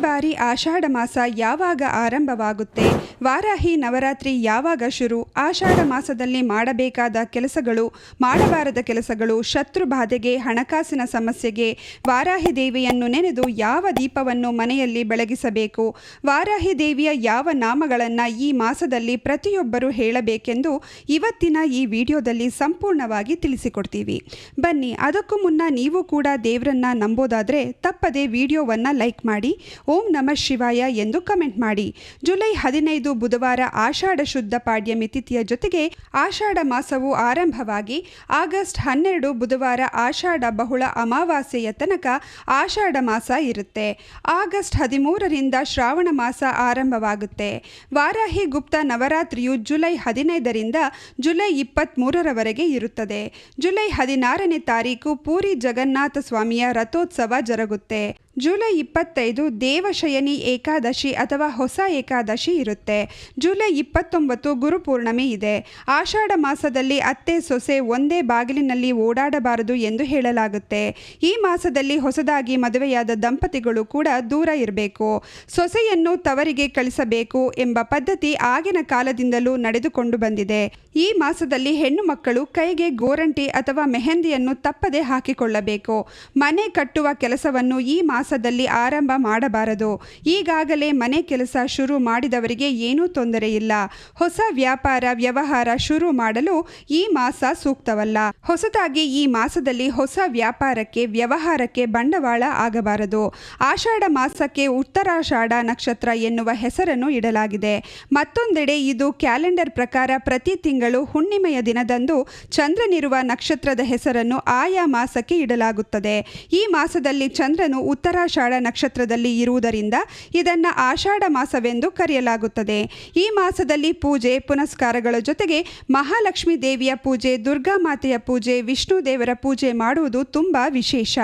ಬಾರಿ ಆಷಾಢ ಮಾಸ ಯಾವಾಗ ಆರಂಭವಾಗುತ್ತೆ? ವಾರಾಹಿ ನವರಾತ್ರಿ ಯಾವಾಗ ಶುರು? ಆಷಾಢ ಮಾಸದಲ್ಲಿ ಮಾಡಬೇಕಾದ ಕೆಲಸಗಳು, ಮಾಡಬಾರದ ಕೆಲಸಗಳು, ಶತ್ರು ಬಾಧೆಗೆ, ಹಣಕಾಸಿನ ಸಮಸ್ಯೆಗೆ ವಾರಾಹಿ ದೇವಿಯನ್ನು ನೆನೆದು ಯಾವ ದೀಪವನ್ನು ಮನೆಯಲ್ಲಿ ಬೆಳಗಿಸಬೇಕು? ವಾರಾಹಿ ದೇವಿಯ ಯಾವ ನಾಮಗಳನ್ನು ಈ ಮಾಸದಲ್ಲಿ ಪ್ರತಿಯೊಬ್ಬರೂ ಹೇಳಬೇಕೆಂದು ಇವತ್ತಿನ ಈ ವಿಡಿಯೋದಲ್ಲಿ ಸಂಪೂರ್ಣವಾಗಿ ತಿಳಿಸಿಕೊಡ್ತೀವಿ. ಬನ್ನಿ, ಅದಕ್ಕೂ ಮುನ್ನ ನೀವು ಕೂಡ ದೇವರನ್ನ ನಂಬೋದಾದರೆ ತಪ್ಪದೆ ವಿಡಿಯೋವನ್ನು ಲೈಕ್ ಮಾಡಿ, ಓಂ ನಮಃ ಶಿವಾಯ ಎಂದು ಕಮೆಂಟ್ ಮಾಡಿ. ಜುಲೈ 15 ಬುಧವಾರ ಆಷಾಢ ಶುದ್ಧ ಪಾಡ್ಯಮಿ ತಿಥಿಯ ಜೊತೆಗೆ ಆಷಾಢ ಮಾಸವು ಆರಂಭವಾಗಿ ಆಗಸ್ಟ್ 12 ಬುಧವಾರ ಆಷಾಢ ಬಹುಳ ಅಮಾವಾಸ್ಯೆಯ ತನಕ ಆಷಾಢ ಮಾಸ ಇರುತ್ತೆ. ಆಗಸ್ಟ್ 13ರಿಂದ ಶ್ರಾವಣ ಮಾಸ ಆರಂಭವಾಗುತ್ತೆ. ವಾರಾಹಿ ಗುಪ್ತ ನವರಾತ್ರಿಯು ಜುಲೈ 15ರಿಂದ ಜುಲೈ 23ರವರೆಗೆ ಇರುತ್ತದೆ. ಜುಲೈ 16ನೇ ತಾರೀಕು ಪೂರಿ ಜಗನ್ನಾಥ ಸ್ವಾಮಿಯ ರಥೋತ್ಸವ ಜರುಗುತ್ತೆ. ಜುಲೈ 25 ದೇವಶಯನಿ ಏಕಾದಶಿ ಅಥವಾ ಹೊಸ ಏಕಾದಶಿ ಇರುತ್ತೆ. ಜುಲೈ 29 ಗುರುಪೂರ್ಣಿಮೆ ಇದೆ. ಆಷಾಢ ಮಾಸದಲ್ಲಿ ಅತ್ತೆ ಸೊಸೆ ಒಂದೇ ಬಾಗಿಲಿನಲ್ಲಿ ಓಡಾಡಬಾರದು ಎಂದು ಹೇಳಲಾಗುತ್ತೆ. ಈ ಮಾಸದಲ್ಲಿ ಹೊಸದಾಗಿ ಮದುವೆಯಾದ ದಂಪತಿಗಳು ಕೂಡ ದೂರ ಇರಬೇಕು. ಸೊಸೆಯನ್ನು ತವರಿಗೆ ಕಳಿಸಬೇಕು ಎಂಬ ಪದ್ಧತಿ ಆಗಿನ ಕಾಲದಿಂದಲೂ ನಡೆದುಕೊಂಡು ಬಂದಿದೆ. ಈ ಮಾಸದಲ್ಲಿ ಹೆಣ್ಣು ಮಕ್ಕಳು ಕೈಗೆ ಗೋರಂಟಿ ಅಥವಾ ಮೆಹಂದಿಯನ್ನು ತಪ್ಪದೆ ಹಾಕಿಕೊಳ್ಳಬೇಕು. ಮನೆ ಕಟ್ಟುವ ಕೆಲಸವನ್ನು ಈ ಮಾಸದಲ್ಲಿ ಆರಂಭ ಮಾಡಬಾರದು. ಈಗಾಗಲೇ ಮನೆ ಕೆಲಸ ಶುರು ಮಾಡಿದವರಿಗೆ ಏನೂ ತೊಂದರೆ ಇಲ್ಲ. ಹೊಸ ವ್ಯಾಪಾರ ವ್ಯವಹಾರ ಶುರು ಮಾಡಲು ಈ ಮಾಸ ಸೂಕ್ತವಲ್ಲ. ಹೊಸದಾಗಿ ಈ ಮಾಸದಲ್ಲಿ ಹೊಸ ವ್ಯಾಪಾರಕ್ಕೆ ವ್ಯವಹಾರಕ್ಕೆ ಬಂಡವಾಳ ಆಗಬಾರದು. ಆಷಾಢ ಮಾಸಕ್ಕೆ ಉತ್ತರಾಷಾಢ ನಕ್ಷತ್ರ ಎನ್ನುವ ಹೆಸರನ್ನು ಇಡಲಾಗಿದೆ. ಮತ್ತೊಂದೆಡೆ ಇದು ಕ್ಯಾಲೆಂಡರ್ ಪ್ರಕಾರ ಪ್ರತಿ ತಿಂಗಳು ಹುಣ್ಣಿಮೆಯ ದಿನದಂದು ಚಂದ್ರನಿರುವ ನಕ್ಷತ್ರದ ಹೆಸರನ್ನು ಆಯಾ ಮಾಸಕ್ಕೆ ಇಡಲಾಗುತ್ತದೆ. ಈ ಮಾಸದಲ್ಲಿ ಚಂದ್ರನು ಉತ್ತರಾಷಾಢ ನಕ್ಷತ್ರದಲ್ಲಿ ಇರುವುದರಿಂದ ಇದನ್ನು ಆಷಾಢ ಮಾಸವೆಂದು ಕರೆಯಲಾಗುತ್ತದೆ. ಈ ಮಾಸದಲ್ಲಿ ಪೂಜೆ ಪುನಸ್ಕಾರಗಳ ಜೊತೆಗೆ ಮಹಾಲಕ್ಷ್ಮಿ ದೇವಿಯ ಪೂಜೆ, ದುರ್ಗಾ ಮಾತೆಯ ಪೂಜೆ, ವಿಷ್ಣು ದೇವರ ಪೂಜೆ ಮಾಡುವುದು ತುಂಬಾ ವಿಶೇಷ.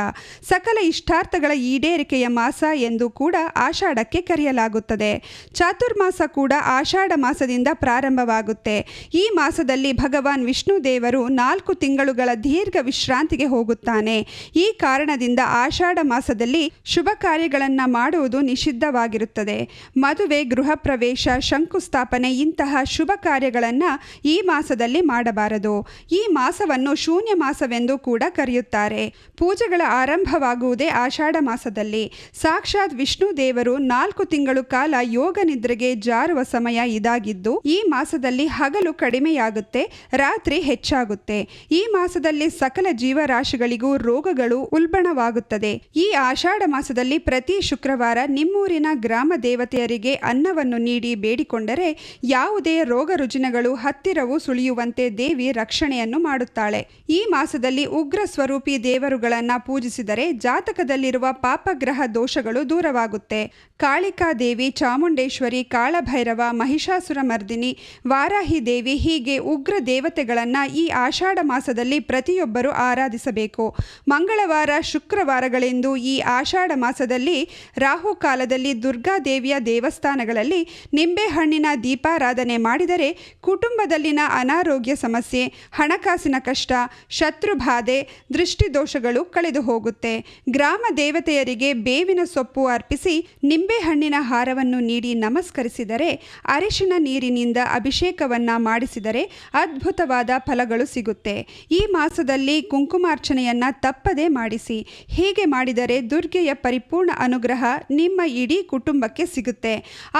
ಸಕಲ ಇಷ್ಟಾರ್ಥಗಳ ಈಡೇರಿಕೆಯ ಮಾಸ ಎಂದು ಕೂಡ ಆಷಾಢಕ್ಕೆ ಕರೆಯಲಾಗುತ್ತದೆ. ಚಾತುರ್ಮಾಸ ಕೂಡ ಆಷಾಢ ಮಾಸದಿಂದ ಪ್ರಾರಂಭವಾಗುತ್ತೆ. ಈ ಮಾಸದಲ್ಲಿ ಭಗವಾನ್ ವಿಷ್ಣು ದೇವರು 4 ತಿಂಗಳುಗಳ ದೀರ್ಘ ವಿಶ್ರಾಂತಿಗೆ ಹೋಗುತ್ತಾನೆ. ಈ ಕಾರಣದಿಂದ ಆಷಾಢ ಮಾಸದಲ್ಲಿ ಶುಭ ಕಾರ್ಯಗಳನ್ನು ಮಾಡುವುದು ನಿಷಿದ್ಧವಾಗಿರುತ್ತದೆ. ಮದುವೆ, ಗೃಹ ಪ್ರವೇಶ, ಶಂಕುಸ್ಥಾಪನೆ ಇಂತಹ ಶುಭ ಕಾರ್ಯಗಳನ್ನು ಈ ಮಾಸದಲ್ಲಿ ಮಾಡಬಾರದು. ಈ ಮಾಸವನ್ನು ಶೂನ್ಯ ಮಾಸವೆಂದು ಕೂಡ ಕರೆಯುತ್ತಾರೆ. ಪೂಜೆಗಳ ಆರಂಭವಾಗುವುದೇ ಆಷಾಢ ಮಾಸದಲ್ಲಿ. ಸಾಕ್ಷಾತ್ ವಿಷ್ಣು ದೇವರು 4 ತಿಂಗಳು ಕಾಲ ಯೋಗ ನಿದ್ರೆಗೆ ಜಾರುವ ಸಮಯ ಇದಾಗಿದ್ದು, ಈ ಮಾಸದಲ್ಲಿ ಹಗಲು ಕಡಿಮೆಯಾಗುತ್ತೆ, ರಾತ್ರಿ ಹೆಚ್ಚಾಗುತ್ತೆ. ಈ ಮಾಸದಲ್ಲಿ ಸಕಲ ಜೀವರಾಶಿಗಳಿಗೂ ರೋಗಗಳು ಉಲ್ಬಣವಾಗುತ್ತದೆ. ಈ ಆಷಾಢ ಮಾಸದಲ್ಲಿ ಪ್ರತಿ ಶುಕ್ರವಾರ ನಿಮ್ಮೂರಿನ ಗ್ರಾಮ ದೇವತೆಯರಿಗೆ ಅನ್ನವನ್ನು ನೀಡಿ ಬೇಡಿಕೊಂಡರೆ ಯಾವುದೇ ರೋಗ ರುಜಿನಗಳು ಹತ್ತಿರವೂ ಸುಳಿಯುವಂತೆ ದೇವಿ ರಕ್ಷಣೆಯನ್ನು ಮಾಡುತ್ತಾಳೆ. ಈ ಮಾಸದಲ್ಲಿ ಉಗ್ರ ಸ್ವರೂಪಿ ದೇವರುಗಳನ್ನು ಪೂಜಿಸಿದರೆ ಜಾತಕದಲ್ಲಿರುವ ಪಾಪಗ್ರಹ ದೋಷಗಳು ದೂರವಾಗುತ್ತೆ. ಕಾಳಿಕಾ ದೇವಿ, ಚಾಮುಂಡೇಶ್ವರಿ, ಕಾಳಭೈರವ, ಮಹಿಷಾಸುರ ಮರ್ದಿನಿ, ವಾರಾಹಿ ದೇವಿ ಹೀಗೆ ಉಗ್ರ ದೇವತೆಗಳನ್ನು ಈ ಆಷಾಢ ಮಾಸದಲ್ಲಿ ಪ್ರತಿಯೊಬ್ಬರು ಆರಾಧಿಸಬೇಕು. ಮಂಗಳವಾರ, ಶುಕ್ರವಾರಗಳೆಂದು ಈ ಆಷಾಢ ಮಾಸದಲ್ಲಿ ರಾಹುಕಾಲದಲ್ಲಿ ದುರ್ಗಾದೇವಿಯ ದೇವಸ್ಥಾನಗಳಲ್ಲಿ ನಿಂಬೆಹಣ್ಣಿನ ದೀಪಾರಾಧನೆ ಮಾಡಿದರೆ ಕುಟುಂಬದಲ್ಲಿನ ಅನಾರೋಗ್ಯ ಸಮಸ್ಯೆ, ಹಣಕಾಸಿನ ಕಷ್ಟ, ಶತ್ರುಬಾಧೆ, ದೃಷ್ಟಿದೋಷಗಳು ಕಳೆದು ಹೋಗುತ್ತೆ. ಗ್ರಾಮ ದೇವತೆಯರಿಗೆ ಬೇವಿನ ಸೊಪ್ಪು ಅರ್ಪಿಸಿ ನಿಂಬೆಹಣ್ಣಿನ ಹಾರವನ್ನು ನೀಡಿ ನಮಸ್ಕರಿಸಿದರೆ, ಅರಿಶಿನ ನೀರಿನಿಂದ ಅಭಿಷೇಕವನ್ನು ಮಾಡಿಸಿದರೆ ಅದ್ಭುತವಾದ ಫಲಗಳು ಸಿಗುತ್ತೆ. ಈ ಮಾಸದಲ್ಲಿ ಕುಂಕುಮಾರ್ಚನೆಯನ್ನು ತಪ್ಪದೇ ಮಾಡಿಸಿ. ಹೀಗೆ ಮಾಡಿದರೆ ದುರ್ಗೆಯ ಪರಿಪೂರ್ಣ ಅನುಗ್ರಹ ನಿಮ್ಮ ಇಡೀ ಕುಟುಂಬಕ್ಕೆ ಸಿಗುತ್ತೆ.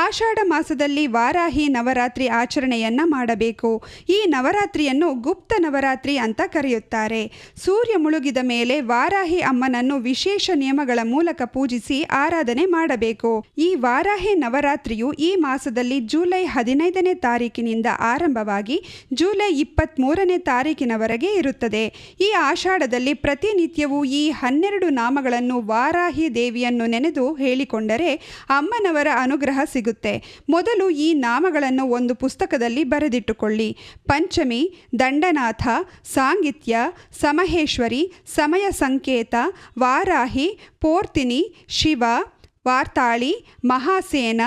ಆಷಾಢ ಮಾಸದಲ್ಲಿ ವಾರಾಹಿ ನವರಾತ್ರಿ ಆಚರಣೆಯನ್ನು ಮಾಡಬೇಕು. ಈ ನವರಾತ್ರಿಯನ್ನು ಗುಪ್ತ ನವರಾತ್ರಿ ಅಂತ ಕರೆಯುತ್ತಾರೆ. ಸೂರ್ಯ ಮುಳುಗಿದ ಮೇಲೆ ವಾರಾಹಿ ಅಮ್ಮನನ್ನು ವಿಶೇಷ ನಿಯಮಗಳ ಮೂಲಕ ಪೂಜಿಸಿ ಆರಾಧನೆ ಮಾಡಬೇಕು. ಈ ವಾರಾಹಿ ನವರಾತ್ರಿಯು ಈ ಮಾಸದಲ್ಲಿ ಜುಲೈ 15ನೇ ತಾರೀಕಿನಿಂದ ಆರಂಭವಾಗಿ ಜುಲೈ 23ನೇ ತಾರೀಕಿನವರೆಗೆ ಇರುತ್ತದೆ. ಈ ಆಷಾಢದಲ್ಲಿ ಪ್ರತಿನಿತ್ಯವೂ ಈ 12 ನಾಮಗಳನ್ನು ವಾರಾಹಿ ದೇವಿಯನ್ನು ನೆನೆದು ಹೇಳಿಕೊಂಡರೆ ಅಮ್ಮನವರ ಅನುಗ್ರಹ ಸಿಗುತ್ತೆ. ಮೊದಲು ಈ ನಾಮಗಳನ್ನು ಒಂದು ಪುಸ್ತಕದಲ್ಲಿ ಬರೆದಿಟ್ಟುಕೊಳ್ಳಿ. ಪಂಚಮಿ, ದಂಡನಾಥ, ಸಾಂಗಿತ್ಯ, ಸಮಹೇಶ್ವರಿ, ಸಮಯ ಸಂಕೇತ, ವಾರಾಹಿ, ಪೋರ್ತಿನಿ, ಶಿವ, ವಾರ್ತಾಳಿ, ಮಹಾಸೇನ,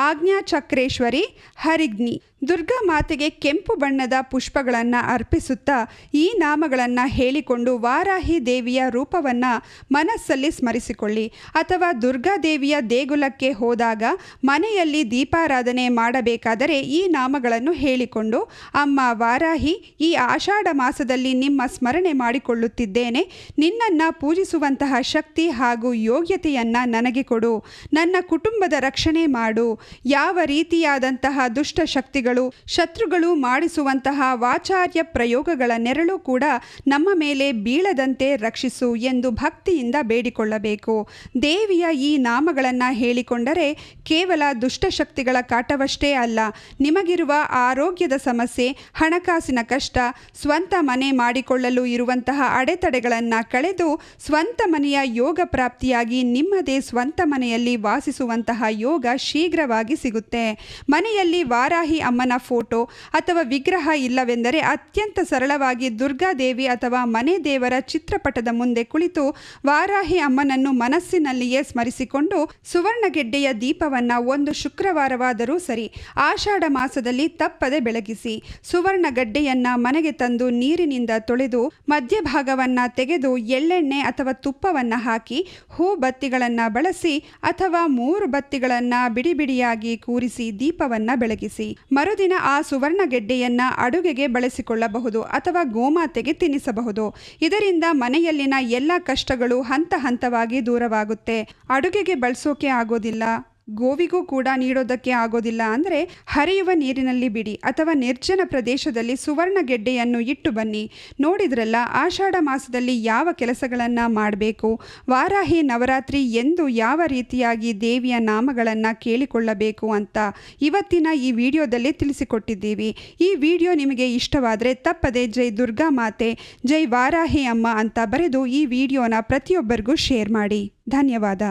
ಆಜ್ಞಾಚಕ್ರೇಶ್ವರಿ, ಹರಿಗ್ನಿ. ದುರ್ಗಾ ಮಾತೆಗೆ ಕೆಂಪು ಬಣ್ಣದ ಪುಷ್ಪಗಳನ್ನು ಅರ್ಪಿಸುತ್ತಾ ಈ ನಾಮಗಳನ್ನು ಹೇಳಿಕೊಂಡು ವಾರಾಹಿ ದೇವಿಯ ರೂಪವನ್ನು ಮನಸ್ಸಲ್ಲಿ ಸ್ಮರಿಸಿಕೊಳ್ಳಿ. ಅಥವಾ ದುರ್ಗಾದೇವಿಯ ದೇಗುಲಕ್ಕೆ ಹೋದಾಗ ಮನೆಯಲ್ಲಿ ದೀಪಾರಾಧನೆ ಮಾಡಬೇಕಾದರೆ ಈ ನಾಮಗಳನ್ನು ಹೇಳಿಕೊಂಡು, ಅಮ್ಮ ವಾರಾಹಿ, ಈ ಆಷಾಢ ಮಾಸದಲ್ಲಿ ನಿಮ್ಮ ಸ್ಮರಣೆ ಮಾಡಿಕೊಳ್ಳುತ್ತಿದ್ದೇನೆ. ನಿನ್ನನ್ನು ಪೂಜಿಸುವಂತಹ ಶಕ್ತಿ ಹಾಗೂ ಯೋಗ್ಯತೆಯನ್ನು ನನಗೆ ಕೊಡು. ನನ್ನ ಕುಟುಂಬದ ರಕ್ಷಣೆ ಮಾಡು. ಯಾವ ರೀತಿಯಾದಂತಹ ದುಷ್ಟ ಶಕ್ತಿಗಳು, ಶತ್ರುಗಳು ಮಾಡಿಸುವಂತಹ ವಾಚಾರ್ಯ ಪ್ರಯೋಗಗಳ ನೆರಳು ಕೂಡ ನಮ್ಮ ಮೇಲೆ ಬೀಳದಂತೆ ರಕ್ಷಿಸು ಎಂದು ಭಕ್ತಿಯಿಂದ ಬೇಡಿಕೊಳ್ಳಬೇಕು. ದೇವಿಯ ಈ ನಾಮಗಳನ್ನು ಹೇಳಿಕೊಂಡರೆ ಕೇವಲ ದುಷ್ಟಶಕ್ತಿಗಳ ಕಾಟವಷ್ಟೇ ಅಲ್ಲ, ನಿಮಗಿರುವ ಆರೋಗ್ಯದ ಸಮಸ್ಯೆ, ಹಣಕಾಸಿನ ಕಷ್ಟ, ಸ್ವಂತ ಮನೆ ಮಾಡಿಕೊಳ್ಳಲು ಇರುವಂತಹ ಅಡೆತಡೆಗಳನ್ನು ಕಳೆದು ಸ್ವಂತ ಮನೆಯ ಯೋಗ ಪ್ರಾಪ್ತಿಯಾಗಿ ನಿಮ್ಮದೇ ಸ್ವಂತ ಮನೆಯಲ್ಲಿ ವಾಸಿಸುವಂತಹ ಯೋಗ ಶೀಘ್ರವಾಗಿ ಸಿಗುತ್ತೆ. ಮನೆಯಲ್ಲಿ ವಾರಾಹಿ ಅಮ್ಮನ ಫೋಟೋ ಅಥವಾ ವಿಗ್ರಹ ಇಲ್ಲವೆಂದರೆ ಅತ್ಯಂತ ಸರಳವಾಗಿ ದುರ್ಗಾದೇವಿ ಅಥವಾ ಮನೆ ದೇವರ ಚಿತ್ರಪಟದ ಮುಂದೆ ಕುಳಿತು ವಾರಾಹಿ ಅಮ್ಮನನ್ನು ಮನಸ್ಸಿನಲ್ಲಿಯೇ ಸ್ಮರಿಸಿಕೊಂಡು ಸುವರ್ಣಗೆಡ್ಡೆಯ ದೀಪವನ್ನು ಒಂದು ಶುಕ್ರವಾರವಾದರೂ ಸರಿ ಆಷಾಢ ಮಾಸದಲ್ಲಿ ತಪ್ಪದೆ ಬೆಳಗಿಸಿ. ಸುವರ್ಣಗಡ್ಡೆಯನ್ನು ಮನೆಗೆ ತಂದು ನೀರಿನಿಂದ ತೊಳೆದು ಮಧ್ಯಭಾಗವನ್ನು ತೆಗೆದು ಎಳ್ಳೆಣ್ಣೆ ಅಥವಾ ತುಪ್ಪವನ್ನು ಹಾಕಿ ಹೂ ಬತ್ತಿಗಳನ್ನು ಬಳಸಿ ಅಥವಾ 3 ಬತ್ತಿಗಳನ್ನು ಬಿಡಿ ಬಿಡಿಯಾಗಿ ಕೂರಿಸಿ ದೀಪವನ್ನು ಬೆಳಗಿಸಿ. ಮರುದಿನ ಆ ಸುವರ್ಣಗೆಡ್ಡೆಯನ್ನು ಅಡುಗೆಗೆ ಬಳಸಿಕೊಳ್ಳಬಹುದು ಅಥವಾ ಗೋಮಾತೆಗೆ ತಿನ್ನಿಸಬಹುದು. ಇದರಿಂದ ಮನೆಯಲ್ಲಿನ ಎಲ್ಲ ಕಷ್ಟಗಳು ಹಂತ ಹಂತವಾಗಿ ದೂರವಾಗುತ್ತೆ. ಅಡುಗೆಗೆ ಬಳಸೋಕೆ ಆಗೋದಿಲ್ಲ, ಗೋವಿಗೂ ಕೂಡ ನೀಡೋದಕ್ಕೆ ಆಗೋದಿಲ್ಲ ಅಂದರೆ ಹರಿಯುವ ನೀರಿನಲ್ಲಿ ಬಿಡಿ ಅಥವಾ ನಿರ್ಜನ ಪ್ರದೇಶದಲ್ಲಿ ಸುವರ್ಣಗೆಡ್ಡೆಯನ್ನು ಇಟ್ಟು ಬನ್ನಿ. ನೋಡಿದ್ರಲ್ಲ ಆಷಾಢ ಮಾಸದಲ್ಲಿ ಯಾವ ಕೆಲಸಗಳನ್ನು ಮಾಡಬೇಕು, ವಾರಾಹಿ ನವರಾತ್ರಿ ಎಂದು ಯಾವ ರೀತಿಯಾಗಿ ದೇವಿಯ ನಾಮಗಳನ್ನು ಕೇಳಿಕೊಳ್ಳಬೇಕು ಅಂತ ಇವತ್ತಿನ ಈ ವಿಡಿಯೋದಲ್ಲಿ ತಿಳಿಸಿಕೊಟ್ಟಿದ್ದೀವಿ. ಈ ವಿಡಿಯೋ ನಿಮಗೆ ಇಷ್ಟವಾದರೆ ತಪ್ಪದೆ ಜೈ ದುರ್ಗಾ ಮಾತೆ, ಜೈ ವಾರಾಹಿ ಅಮ್ಮ ಅಂತ ಬರೆದು ಈ ವಿಡಿಯೋನ ಪ್ರತಿಯೊಬ್ಬರಿಗೂ ಶೇರ್ ಮಾಡಿ. ಧನ್ಯವಾದ.